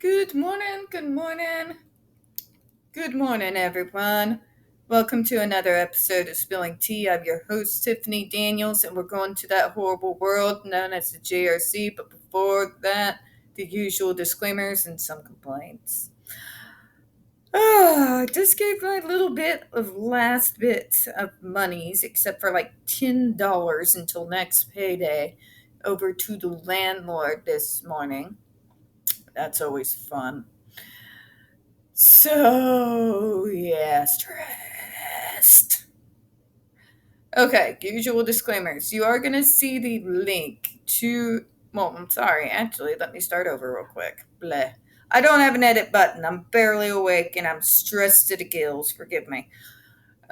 Good morning, good morning, good morning, everyone. Welcome to another episode of Spilling Tea. I'm your host, Tiffany Daniels, and we're going to that horrible world known as the JRC. But before that, the usual disclaimers and some complaints. I just gave my little bit of last bit of monies, except for like $10 until next payday, over to the landlord this morning. That's always fun. So, yeah, stressed. Okay, usual disclaimers. You are going to see the link to. Well, I'm sorry. Actually, let me start over real quick. Bleh. I don't have an edit button. I'm barely awake and I'm stressed to the gills. Forgive me.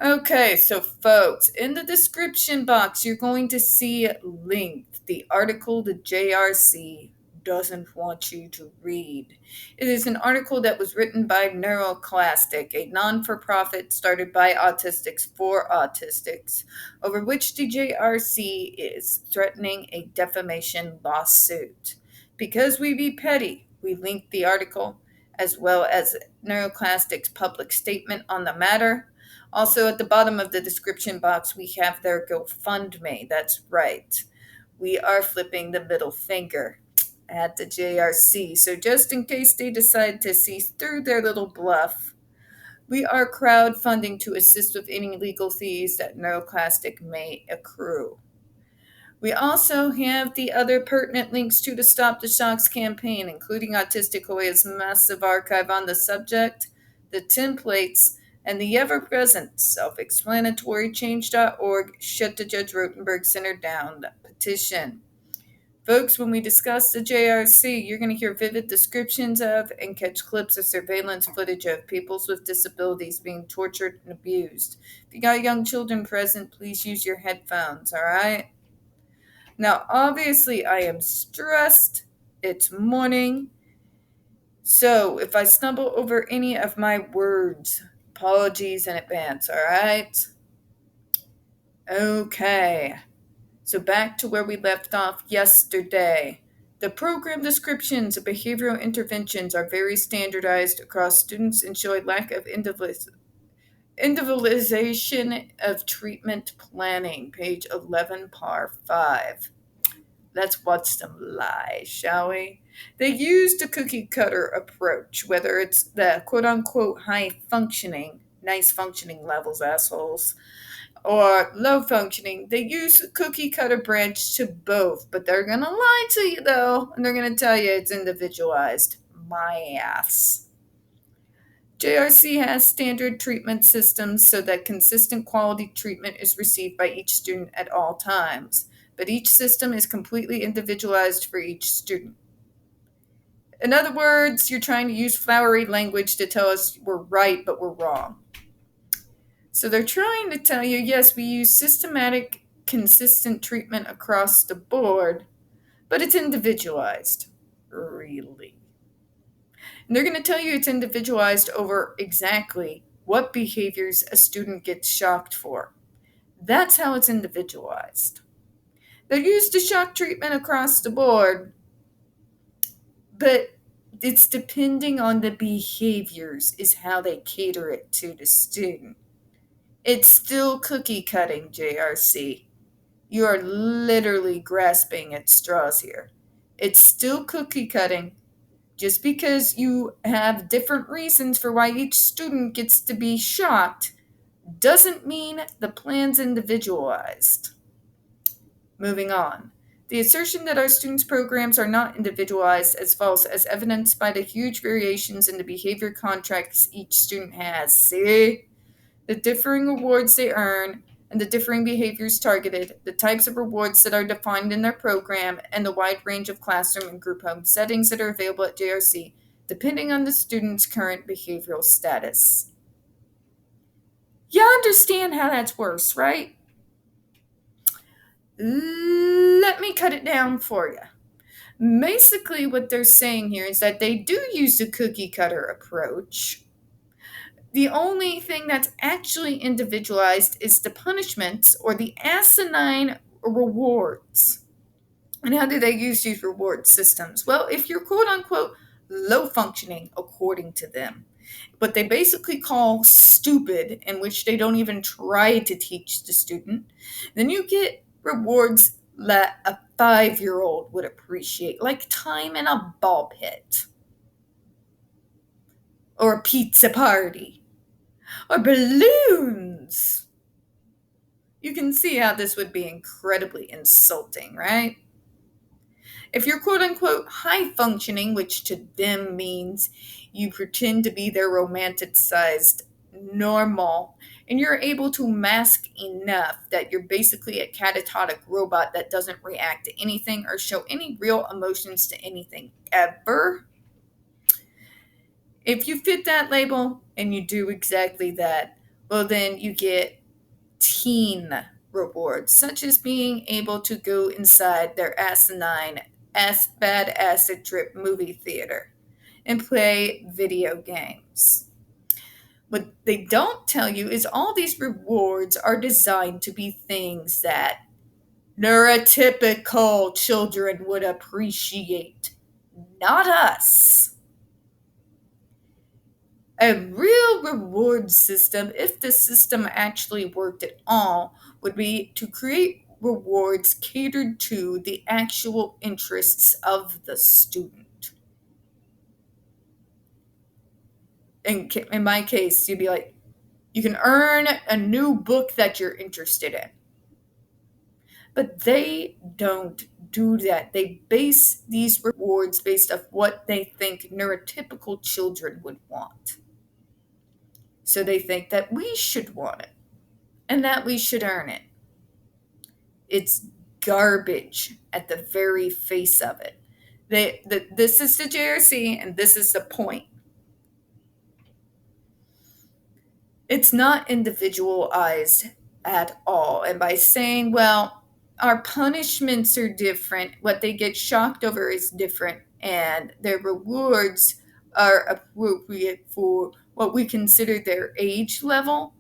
Okay, so folks, in the description box, you're going to see linked the article the JRC doesn't want you to read. It is an article that was written by NeuroClastic, a non-for-profit started by autistics for autistics, over which the JRC is threatening a defamation lawsuit. Because we be petty, we linked the article as well as NeuroClastic's public statement on the matter. Also, at the bottom of the description box, we have their GoFundMe. That's right. We are flipping the middle finger at the JRC. So, just in case they decide to see through their little bluff, we are crowdfunding to assist with any legal fees that NeuroClastic may accrue. We also have the other pertinent links to the Stop the Shocks campaign, including Autistic Hawaii's massive archive on the subject, the templates, and the ever-present self-explanatory change.org Shut the Judge Rotenberg Center Down petition. Folks, when we discuss the JRC, you're going to hear vivid descriptions of and catch clips of surveillance footage of peoples with disabilities being tortured and abused. If you got young children present, please use your headphones, all right? Now, obviously, I am stressed. It's morning. So, if I stumble over any of my words, apologies in advance, all right? Okay. So, back to where we left off yesterday. The program descriptions of behavioral interventions are very standardized across students and show a lack of individualization of treatment planning. Page 11, par 5. Let's watch them lie, shall we? They use the cookie cutter approach, whether it's the quote unquote high functioning, nice functioning levels, assholes, or low functioning. They use a cookie cutter branch to both, but they're gonna lie to you though, and they're gonna tell you it's individualized. My ass. JRC has standard treatment systems so that consistent quality treatment is received by each student at all times, but each system is completely individualized for each student. In other words, you're trying to use flowery language to tell us we're right, but we're wrong. So they're trying to tell you, yes, we use systematic, consistent treatment across the board, but it's individualized. Really? And they're going to tell you it's individualized over exactly what behaviors a student gets shocked for. That's how it's individualized. They're used to shock treatment across the board, but it's depending on the behaviors is how they cater it to the student. It's still cookie cutting, JRC. You are literally grasping at straws here. It's still cookie cutting. Just because you have different reasons for why each student gets to be shocked doesn't mean the plan's individualized. Moving on. The assertion that our students' programs are not individualized is false, as evidenced by the huge variations in the behavior contracts each student has. See? The differing awards they earn, and the differing behaviors targeted, the types of rewards that are defined in their program, and the wide range of classroom and group home settings that are available at JRC, depending on the student's current behavioral status. You understand how that's worse, right? Let me cut it down for you. Basically, what they're saying here is that they do use the cookie cutter approach. The only thing that's actually individualized is the punishments or the asinine rewards. And how do they use these reward systems? Well, if you're quote unquote low functioning according to them. What they basically call stupid, in which they don't even try to teach the student, then you get rewards that a 5-year-old would appreciate, like time in a ball pit, or a pizza party, or balloons. You can see how this would be incredibly insulting, right? If you're quote unquote high functioning, which to them means you pretend to be their romanticized normal, and you're able to mask enough that you're basically a catatonic robot that doesn't react to anything or show any real emotions to anything ever. If you fit that label and you do exactly that, well, then you get teen rewards, such as being able to go inside their asinine, bad acid trip movie theater and play video games. What they don't tell you is all these rewards are designed to be things that neurotypical children would appreciate, not us. A real reward system, if the system actually worked at all, would be to create rewards catered to the actual interests of the student. In my case, you'd be like, you can earn a new book that you're interested in. But they don't do that. They base these rewards based off what they think neurotypical children would want. So they think that we should want it and that we should earn it. It's garbage at the very face of it. This is the JRC, and this is the point. It's not individualized at all. And by saying, well, our punishments are different, what they get shocked over is different, and their rewards are appropriate for what we consider their age level,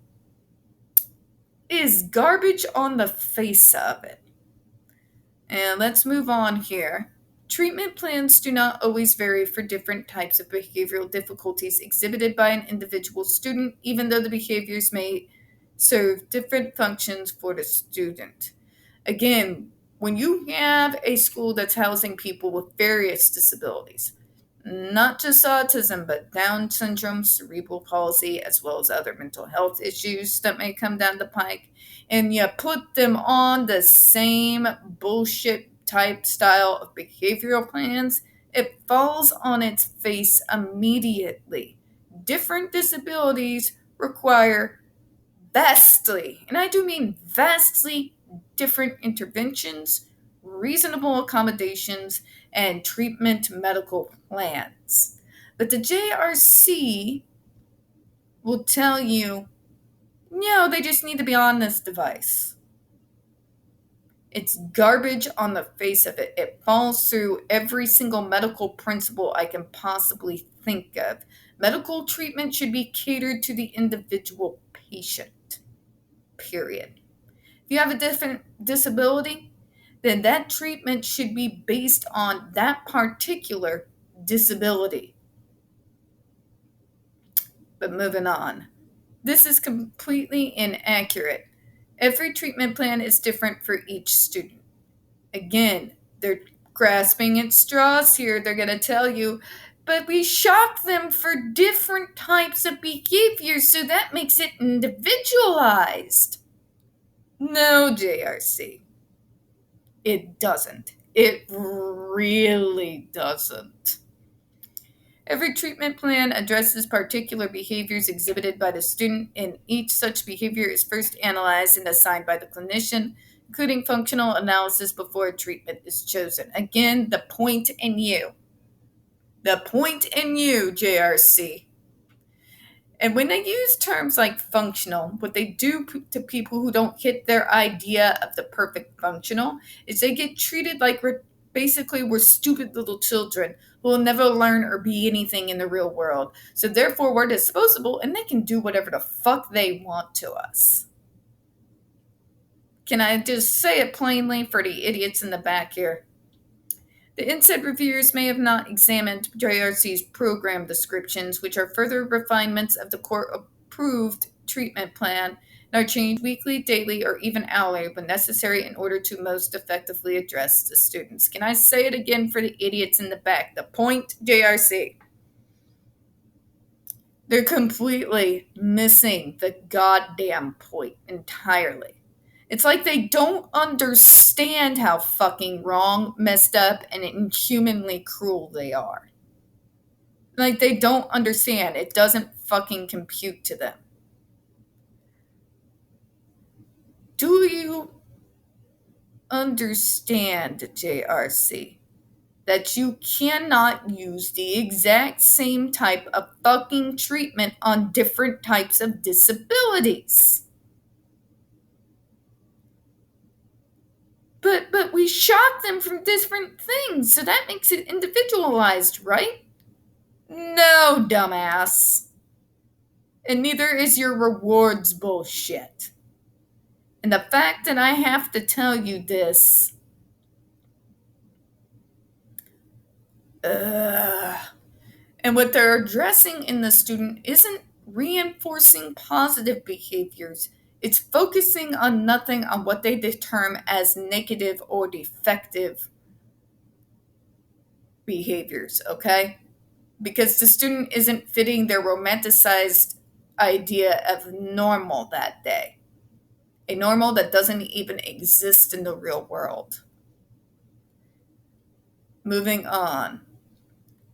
is garbage on the face of it. And let's move on here. Treatment plans do not always vary for different types of behavioral difficulties exhibited by an individual student, even though the behaviors may serve different functions for the student. Again, when you have a school that's housing people with various disabilities, not just autism, but Down syndrome, cerebral palsy, as well as other mental health issues that may come down the pike, and you put them on the same bullshit type style of behavioral plans, it falls on its face immediately. Different disabilities require vastly, and I do mean vastly, different interventions, reasonable accommodations, and treatment medical plans. But the JRC will tell you, no, they just need to be on this device. It's garbage on the face of it. It falls through every single medical principle I can possibly think of. Medical treatment should be catered to the individual patient, period. If you have a different disability, then that treatment should be based on that particular disability. But moving on. This is completely inaccurate. Every treatment plan is different for each student. Again, they're grasping at straws here. They're going to tell you, but we shock them for different types of behaviors, so that makes it individualized. No, JRC. It doesn't. It really doesn't. Every treatment plan addresses particular behaviors exhibited by the student, and each such behavior is first analyzed and assigned by the clinician, including functional analysis before a treatment is chosen. Again, the point in you. The point in you, JRC. And when they use terms like functional, what they do to people who don't hit their idea of the perfect functional is they get treated like we're stupid little children who will never learn or be anything in the real world. So therefore, we're disposable and they can do whatever the fuck they want to us. Can I just say it plainly for the idiots in the back here? The NSAID reviewers may have not examined JRC's program descriptions, which are further refinements of the court-approved treatment plan and are changed weekly, daily, or even hourly when necessary in order to most effectively address the students. Can I say it again for the idiots in the back? The point, JRC. They're completely missing the goddamn point entirely. It's like they don't understand how fucking wrong, messed up, and inhumanly cruel they are. Like, they don't understand. It doesn't fucking compute to them. Do you understand, JRC, that you cannot use the exact same type of fucking treatment on different types of disabilities? But we shot them from different things, so that makes it individualized, right? No, dumbass. And neither is your rewards bullshit. And the fact that I have to tell you this, and what they're addressing in the student isn't reinforcing positive behaviors. It's focusing on nothing on what they term as negative or defective behaviors, okay? Because the student isn't fitting their romanticized idea of normal that day. A normal that doesn't even exist in the real world. Moving on.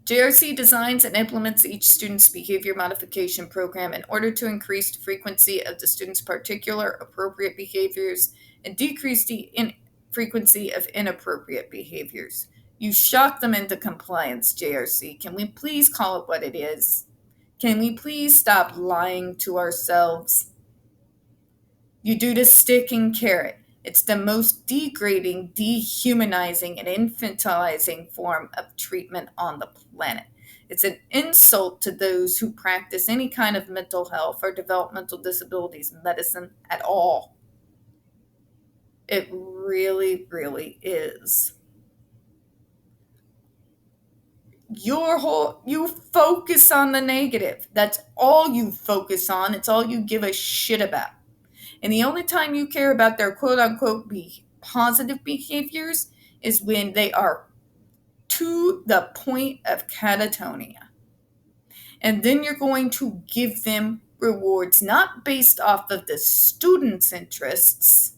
JRC designs and implements each student's behavior modification program in order to increase the frequency of the student's particular appropriate behaviors and decrease the frequency of inappropriate behaviors. You shock them into compliance, JRC. Can we please call it what it is? Can we please stop lying to ourselves? You do the stick and carrot. It's the most degrading, dehumanizing, and infantilizing form of treatment on the planet. It's an insult to those who practice any kind of mental health or developmental disabilities medicine at all. It really, really is. You focus on the negative. That's all you focus on. It's all you give a shit about. And the only time you care about their quote-unquote positive behaviors is when they are to the point of catatonia. And then you're going to give them rewards not based off of the student's interests,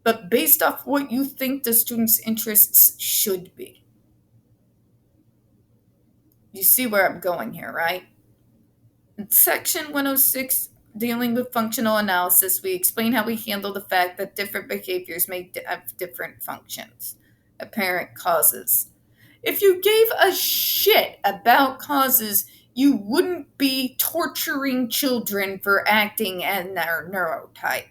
but based off what you think the student's interests should be. You see where I'm going here, right? In Section 106, dealing with functional analysis, we explain how we handle the fact that different behaviors may have different functions, apparent causes. If you gave a shit about causes, you wouldn't be torturing children for acting in their neurotype.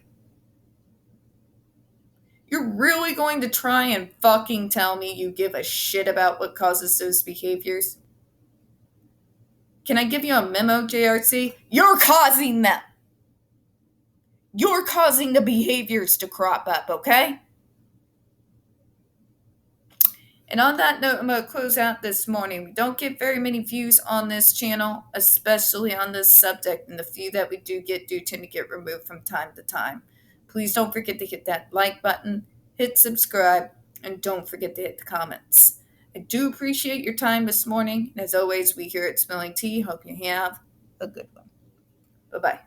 You're really going to try and fucking tell me you give a shit about what causes those behaviors? Can I give you a memo, JRC? You're causing them. You're causing the behaviors to crop up, okay? And on that note, I'm going to close out this morning. We don't get very many views on this channel, especially on this subject, and the few that we do tend to get removed from time to time. Please don't forget to hit that like button, hit subscribe, and don't forget to hit the comments. I do appreciate your time this morning, and as always, we here at Smelling Tea hope you have a good one. Bye-bye.